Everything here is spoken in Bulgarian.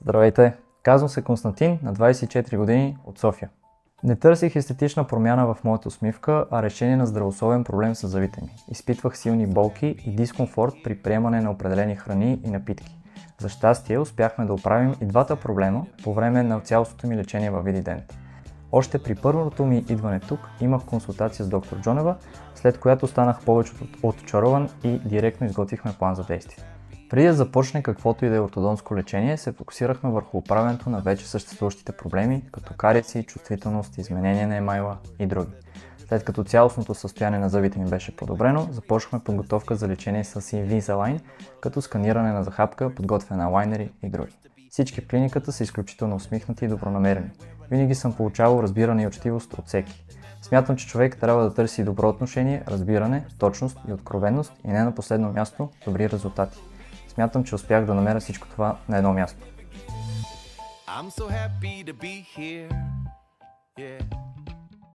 Здравейте! Казвам се Константин, на 24 години, от София. Не търсих естетична промяна в моята усмивка, а решение на здравословен проблем с зъбите ми. Изпитвах силни болки и дискомфорт при приемане на определени храни и напитки. За щастие успяхме да оправим и двата проблема по време на цялостното ми лечение във Видидент. Още при първото ми идване тук имах консултация с доктор Джонева, след която станах повече от очарован и директно изготвихме план за действие. Преди да започне каквото и да е ортодонтско лечение, се фокусирахме върху оправянето на вече съществуващите проблеми, като кариеси, чувствителност, изменение на емайла и други. След като цялостното състояние на зъбите ми беше подобрено, започнахме подготовка за лечение с Invisalign, като сканиране на захапка, подготвяне на лайнери и други. Всички в клиниката са изключително усмихнати и добронамерени. Винаги съм получавал разбиране и учтивост от всеки. Смятам, че човек трябва да търси добро отношение, разбиране, точност и откровенност и не на последно място добри резултати. Смятам, че успях да намеря всичко това на едно място.